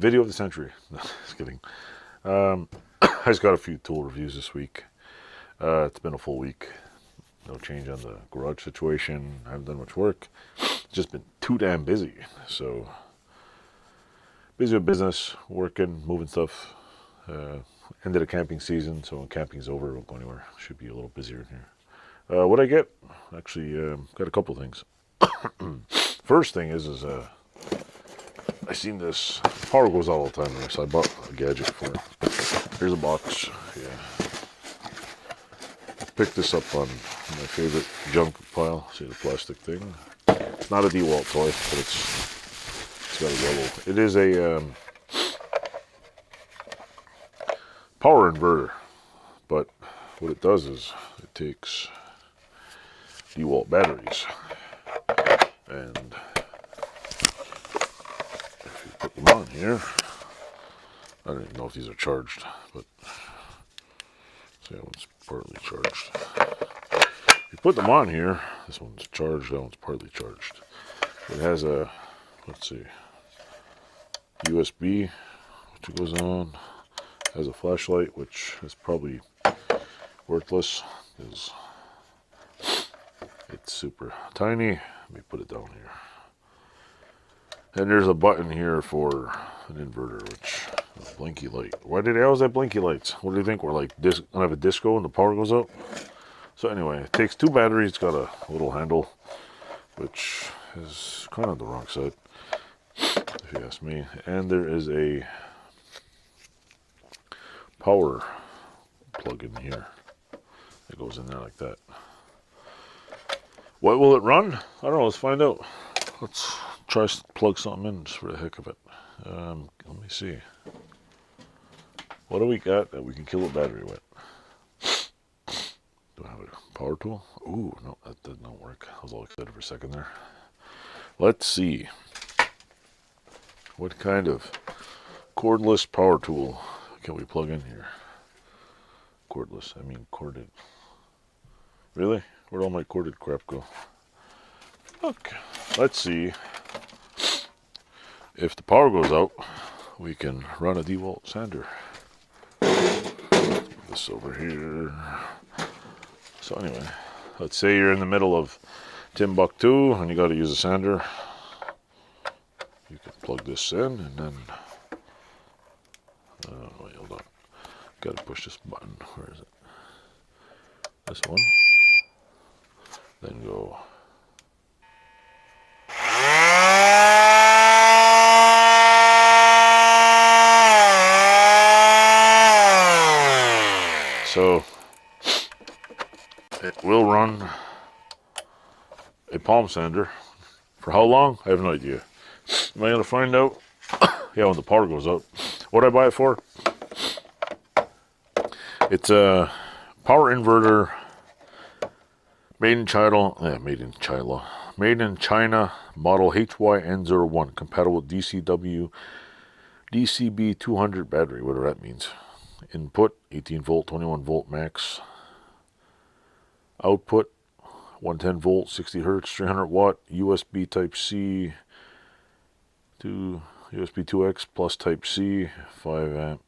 Video of the century. No, just kidding. I just got a few tool reviews this week. It's been a full week. No change on the garage situation. I haven't done much work. It's just been too damn busy. So, busy with business, working, moving stuff. End of the camping season, so when camping's over, won't go anywhere. Should be a little busier in here. What I get? Actually, got a couple things. First thing is I seen this. Power goes out all the time here, so I bought a gadget for it. Here's a box. Yeah. Picked this up on my favorite junk pile. See the plastic thing? It's not a DeWalt toy, but it's got a yellow. It is a power inverter, but what it does is it takes DeWalt batteries and if you put them on here, I don't even know if these are charged, but see, that one's partly charged. If you put them on here, this one's charged, that one's partly charged. It has a, let's see, USB, which goes on. Has a flashlight, which is probably worthless because it's super tiny. Let me put it down here. And there's a button here for an inverter, which is a blinky light. Why did they always have blinky lights? What do you think? We're like gonna have a disco and the power goes out? So anyway, it takes two batteries. It's got a little handle, which is kind of the wrong side, if you ask me. And there is a power plug in here. It goes in there like that. What will it run? I don't know. Let's find out. Let's try to plug something in just for the heck of it. Let me see. What do we got that we can kill a battery with? Do I have a power tool? Ooh, no, that did not work. I was all excited for a second there. Let's see. What kind of cordless power tool can we plug in here? Cordless, I mean corded. Really? Where'd all my corded crap go? Okay, let's see. If the power goes out, we can run a DeWalt sander. Put this over here. So anyway, let's say you're in the middle of Timbuktu and you got to use a sander. You can plug this in and then wait, hold on. Gotta push this button. Where is it? This one. Then go. So it will run a palm sander. For how long? I have no idea. Am I gonna find out? Yeah, when the power goes out. What did I buy it for? It's a power inverter made in China, made in China, model HYN01, compatible with DCB 200 battery, whatever that means. Input 18 volt, 21 volt max. Output 110 volt, 60 hertz, 300 watt, USB Type C to USB 2X plus Type C, 5 amp.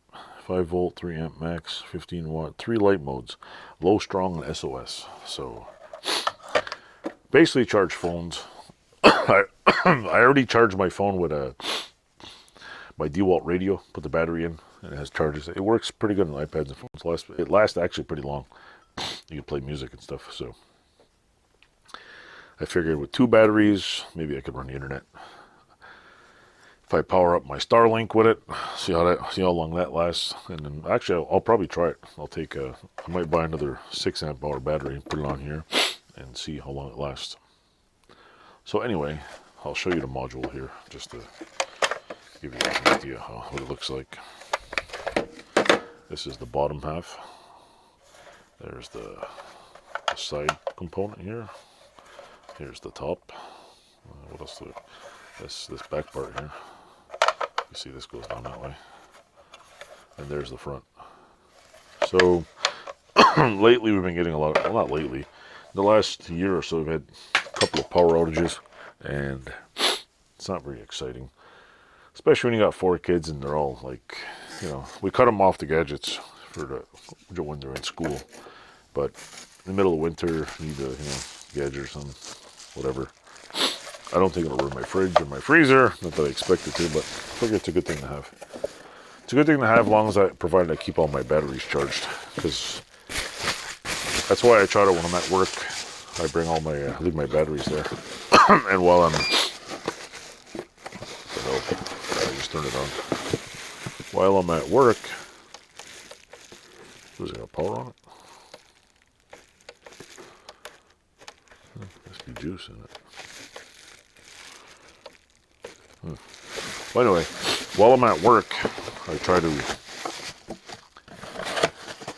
5 volt, 3 amp max, 15 watt, 3 light modes, low, strong, and SOS. So basically charge phones. I already charged my phone with my DeWalt radio, put the battery in, and it has charges. It works pretty good on iPads and phones. It lasts actually pretty long. You can play music and stuff. So I figured with 2 batteries, maybe I could run the internet. If I power up my Starlink with it, see how long that lasts, and then actually I'll probably try it. I might buy another 6 amp hour battery and put it on here and see how long it lasts. So anyway, I'll show you the module here just to give you an idea what it looks like. This is the bottom half. There's the side component here. Here's the top. What else do we? This back part here. You see this goes down that way. And there's the front. So lately we've been getting a lot of, well, not lately, the last year or so we've had a couple of power outages and it's not very exciting. Especially when you got 4 kids and they're all like, you know, we cut them off the gadgets for when they're in school. But in the middle of winter, need a, you know, gadget or something, whatever. I don't think it'll ruin my fridge or my freezer. Not that I expect it to, but I figure it's a good thing to have. It's a good thing to have, as long as provided I keep all my batteries charged. Because that's why I try to, when I'm at work, I bring all my, leave my batteries there. And while I'm, I just turned it on. While I'm at work, was there a power on it? Must be juice in it. Well, anyway, while I'm at work,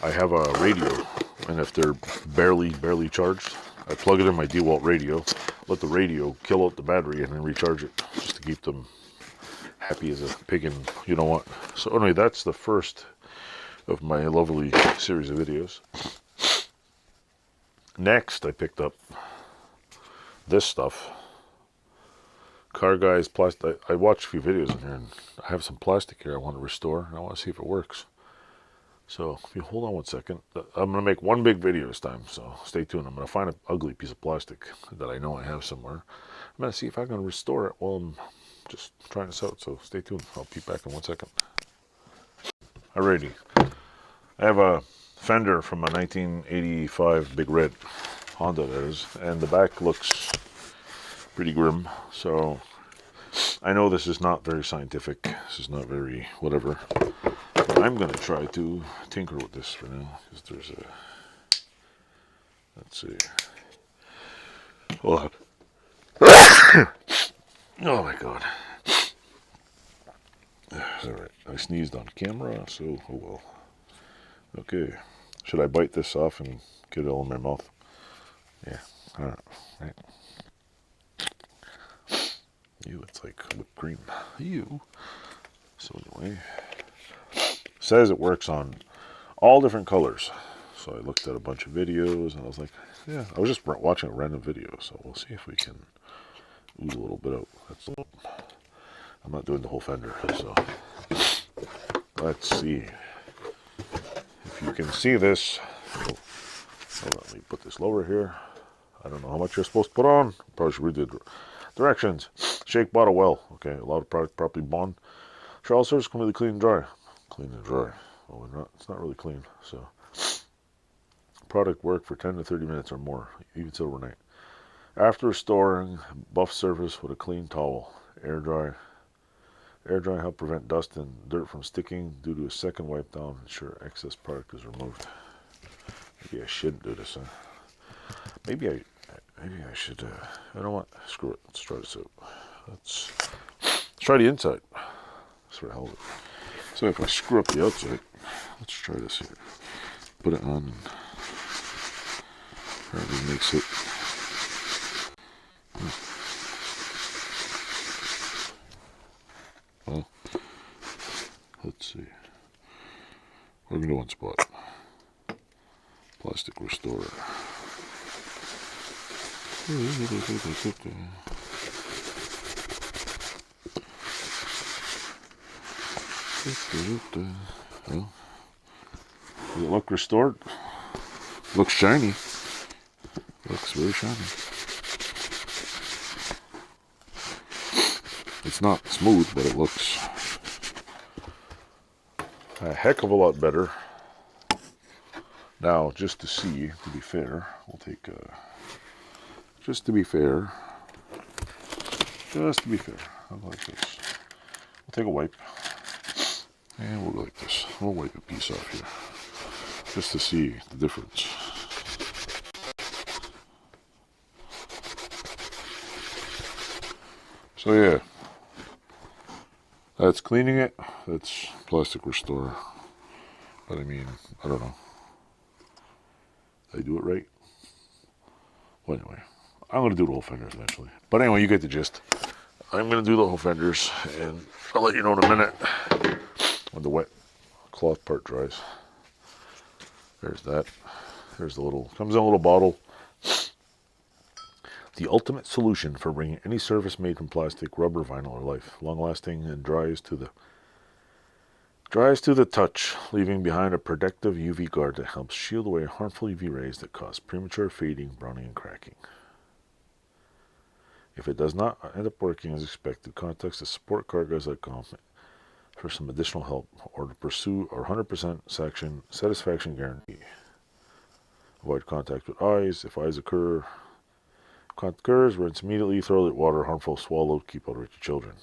I have a radio, and if they're barely charged, I plug it in my DeWalt radio, let the radio kill out the battery, and then recharge it, just to keep them happy as a pig and you know what. So anyway, that's the first of my lovely series of videos. Next, I picked up this stuff. Car Guys plastic. I watched a few videos in here, and I have some plastic here I want to restore, and I want to see if it works. So if you hold on one second, I'm going to make one big video this time, so stay tuned. I'm going to find an ugly piece of plastic that I know I have somewhere. I'm going to see if I can restore it while I'm just trying this out, so stay tuned. I'll be back in 1 second. Alrighty. I have a Fender from a 1985 Big Red Honda, that is, and the back looks pretty grim, so I know this is not very scientific. This is not very whatever. I'm going to try to tinker with this for now, because there's a, let's see, hold on. Oh my god. Alright, I sneezed on camera, so oh well. Okay, should I bite this off and get it all in my mouth? Yeah, alright. Right. Ew, it's like whipped cream. Ew. So anyway, says it works on all different colors. So I looked at a bunch of videos and I was like, yeah, I was just watching a random video, so we'll see if we can ooze a little bit out. I'm not doing the whole Fender, so let's see if you can see this. Oh, let me put this lower here. I don't know how much you're supposed to put on. Probably should read the directions. Shake bottle well. Okay, allow the product properly bond. Shower surface completely clean and dry. Clean and dry. Well, it's not really clean. So, product work for 10 to 30 minutes or more, even till overnight. After restoring, buff surface with a clean towel. Air dry. Air dry help prevent dust and dirt from sticking. Due to a second wipe down, ensure excess product is removed. Maybe I shouldn't do this. Maybe I should. You know what? Screw it. Let's try this out. Let's try the inside. That's what the hell is it. So if I screw up the outside, let's try this here. Put it on and apparently makes it. Well, let's see. We're going to one spot. Plastic restorer. Well, does it look restored? Looks shiny. Looks very shiny. It's not smooth, but it looks a heck of a lot better. Now, just to see, to be fair, we'll take just to be fair, I'll go like this. We'll take a wipe, and we'll go like this. We'll wipe a piece off here, just to see the difference. So yeah, that's cleaning it. That's plastic restore. But I mean, I don't know. Did I do it right? Well, anyway, I'm going to do the whole fenders eventually. But anyway, you get the gist. I'm going to do the whole fenders, and I'll let you know in a minute when the wet cloth part dries. There's that. There's the little, comes in a little bottle. The ultimate solution for bringing any surface made from plastic, rubber, vinyl, or life. Long-lasting and dries to the touch, leaving behind a protective UV guard that helps shield away harmful UV rays that cause premature fading, browning, and cracking. If it does not end up working as expected, contact the supportcarguys.com for some additional help or to pursue our 100% satisfaction guarantee. Avoid contact with eyes. If eyes occurs, rinse immediately, throw the water, harmful, swallow, keep out of reach of children.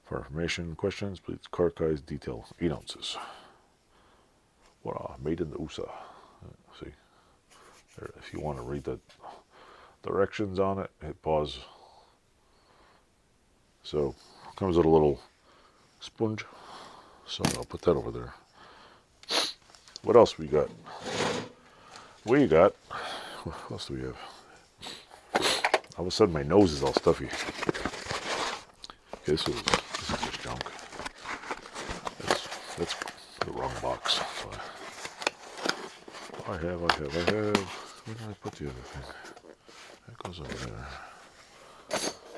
For information, questions, please Carguys detail 8 ounces. Wow, made in the USA. See, there, if you want to read the directions on it, hit pause. So, comes with a little sponge. So I'll put that over there. What else we got? What else do we have? All of a sudden my nose is all stuffy. Okay, this is just junk. That's the wrong box. So I have. Where did I put the other thing? That goes over there.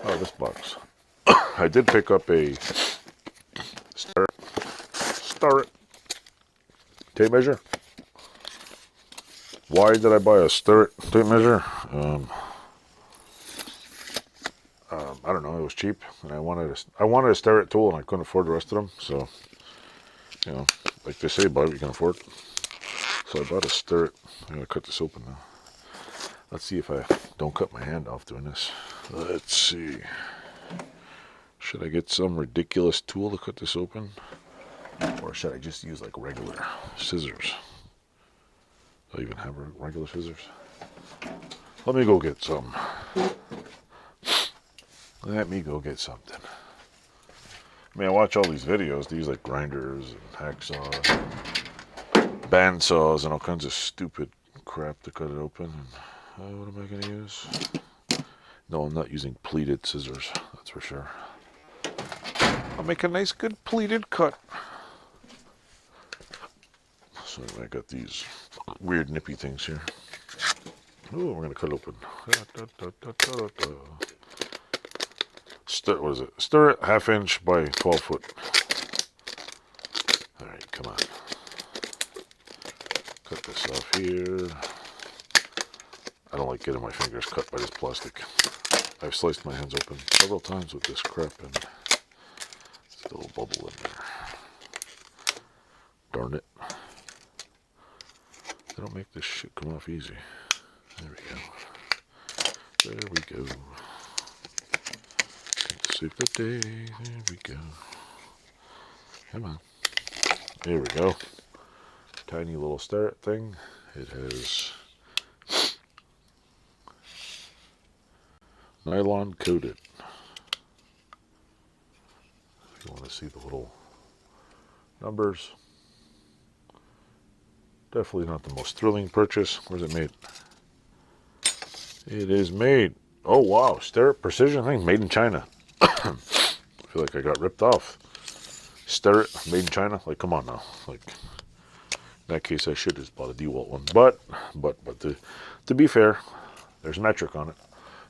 Oh, this box. I did pick up a Starrett tape measure. Why did I buy a Starrett tape measure? I don't know. It was cheap, and I wanted a Starrett tool, and I couldn't afford the rest of them. So, you know, like they say, buy what you can afford. So I bought a Starrett. I'm gonna cut this open now. Let's see if I don't cut my hand off doing this. Let's see. Should I get some ridiculous tool to cut this open? Or should I just use like regular scissors? Do I even have regular scissors? Let me go get some. Let me go get something. I mean, I watch all these videos. They use like grinders and hacksaws, bandsaws, and all kinds of stupid crap to cut it open. And, what am I going to use? No, I'm not using pleated scissors. That's for sure. I'll make a nice, good pleated cut. So I got these weird nippy things here. Oh, we're going to cut open. What is it? Stir it 1/2 inch by 12 foot. Alright, come on. Cut this off here. I don't like getting my fingers cut by this plastic. I've sliced my hands open several times with this crap and there's a little bubble in there. Darn it. They don't make this shit come off easy. There we go. There we go. Save the day. There we go. Come on. There we go. Tiny little Starrett thing. It has nylon coated. If you want to see the little numbers. Definitely not the most thrilling purchase. Where's it made? It is made. Oh wow, Stup Precision thing made in China. I feel like I got ripped off. Starrett made in China. Like, come on now. Like, in that case, I should have just bought a DeWalt one. But to be fair, there's metric on it.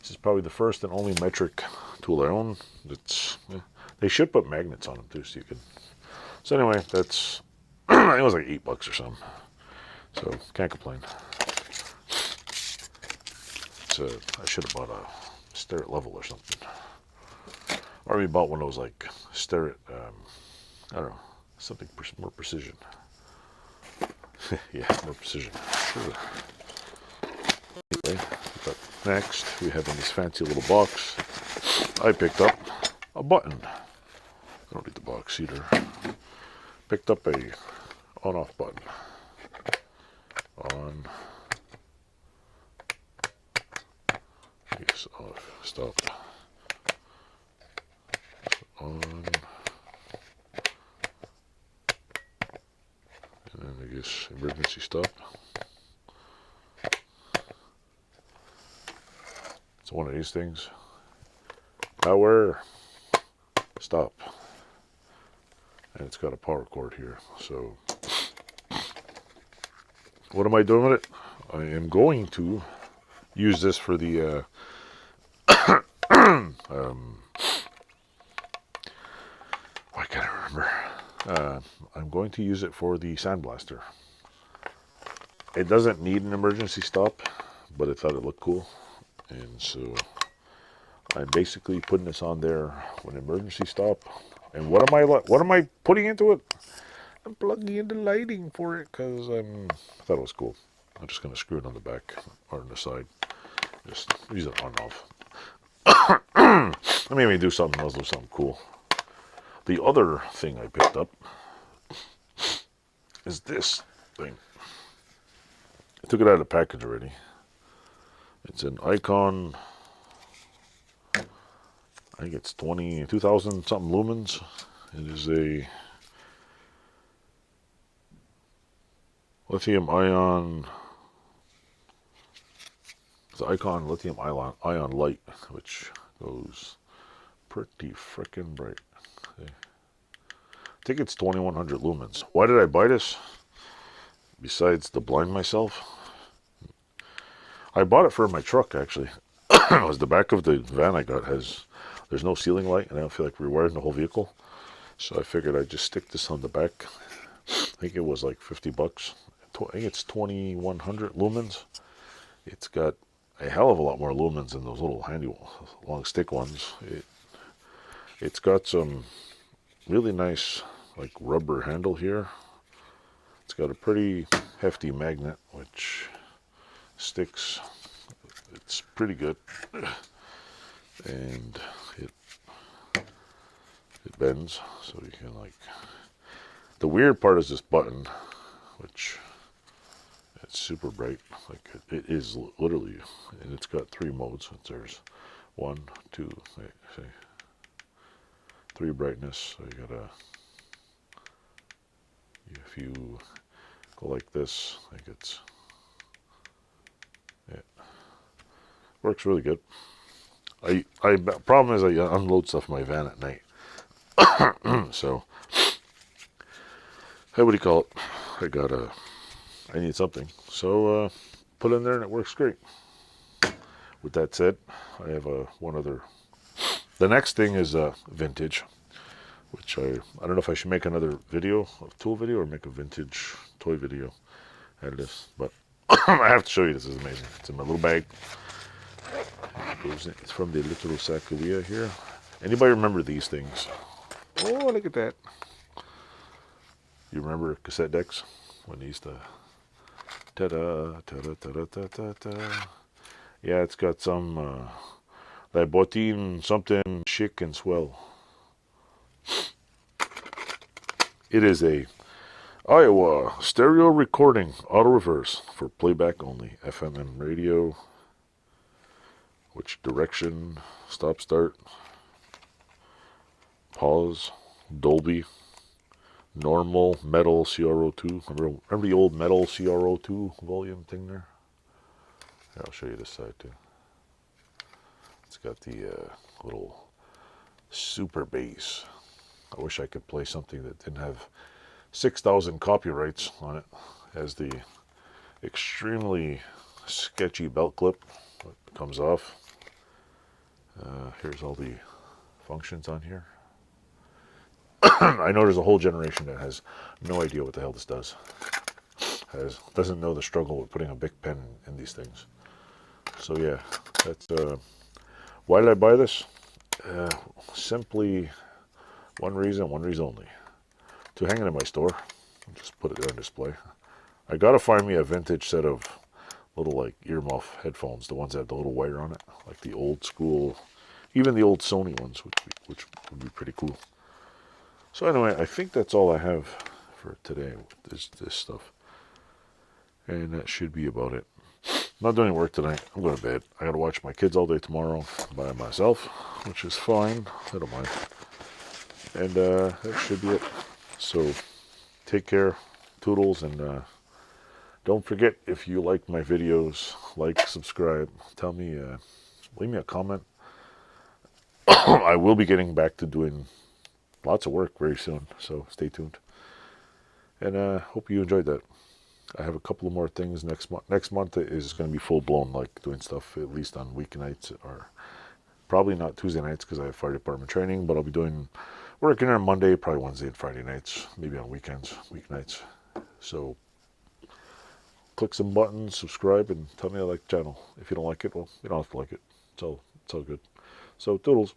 This is probably the first and only metric tool I own. They should put magnets on them too, so you can. So anyway, that's. It was like $8 or something. So can't complain. So I should have bought a Starrett level or something. Or we bought one of those like Starrett, I don't know, something more precision. Yeah, more precision. Sure. Anyway, next we have in this fancy little box, I picked up a button. I don't need the box either. Picked up a on-off button. On. Yes, off. Stop. On. And then I guess emergency stop. It's one of these things. Power. Stop. And it's got a power cord here. So what am I doing with it? I am going to use this for the I can't remember. I'm going to use it for the sandblaster. It doesn't need an emergency stop, but I thought it looked cool, and so I'm basically putting this on there when emergency stop. And what am I putting into it? I'm plugging in the lighting for it because I thought it was cool. I'm just gonna screw it on the back or on the side. Just use it on and off. Let me do something else, do something cool. The other thing I picked up is this thing. I took it out of the package already. It's an Icon. I think it's 2,000 something lumens. It is a lithium ion. It's an Icon lithium ion light, which goes pretty freaking bright. See? I think it's 2,100 lumens. Why did I buy this? Besides to blind myself, I bought it for my truck actually. It was the back of the van I got there's no ceiling light, and I don't feel like rewiring the whole vehicle. So I figured I'd just stick this on the back. I think it was like 50 bucks. I think it's 2,100 lumens. It's got a hell of a lot more lumens than those little handy long stick ones. It's got some really nice like rubber handle here. It's got a pretty hefty magnet which sticks. It's pretty good, and it bends, so you can like. The weird part is this button, which it's super bright. Like it is literally, and it's got 3 modes. There's 1, 2, say 3 brightness. So you gotta, if you go like this, I think it's. Works really good. Problem is I unload stuff in my van at night. So, hey, what do you call it? I need something. So, put it in there and it works great. With that said, I have one other. The next thing is vintage, which I don't know if I should make another video, a tool video, or make a vintage toy video out of this, but I have to show you. This is amazing. It's in my little bag. It's from the little Sacagawea here. Anybody remember these things? Oh, look at that. You remember cassette decks? When they used to... Ta-da, ta-da, ta-da, ta-da, ta-da. Yeah, it's got some... La bottine, something chic and swell. It is a Iowa stereo recording auto reverse for playback only. FM radio. Which direction, stop, start, pause, Dolby, normal, metal, CR02. Remember the old metal CR02 volume thing there? Here, I'll show you this side too. It's got the little super bass. I wish I could play something that didn't have 6,000 copyrights on it. It has the extremely sketchy belt clip that comes off. Here's all the functions on here. I know there's a whole generation that has no idea what the hell this does. Doesn't know the struggle with putting a big pen in these things. So yeah, that's why did I buy this? Simply one reason only. To hang it in my store. Just put it there on display. I gotta find me a vintage set of little like earmuff headphones, the ones that have the little wire on it, like the old school, even the old Sony ones, which would be pretty cool. So anyway, I think that's all I have for today with this stuff, and that should be about it. I'm not doing work tonight. I'm going to bed. I got to watch my kids all day tomorrow by myself, which is fine. I don't mind. And that should be it. So take care, toodles, and don't forget, if you like my videos, like, subscribe, tell me, leave me a comment. I will be getting back to doing lots of work very soon, so stay tuned. And hope you enjoyed that. I have a couple of more things next month. Next month is going to be full blown, like doing stuff at least on weeknights, or probably not Tuesday nights because I have fire department training, but I'll be doing working on Monday, probably Wednesday and Friday nights, maybe on weekends, weeknights. So click some buttons, subscribe, and tell me I like the channel. If you don't like it, well, you don't have to like it. It's all good. So, toodles.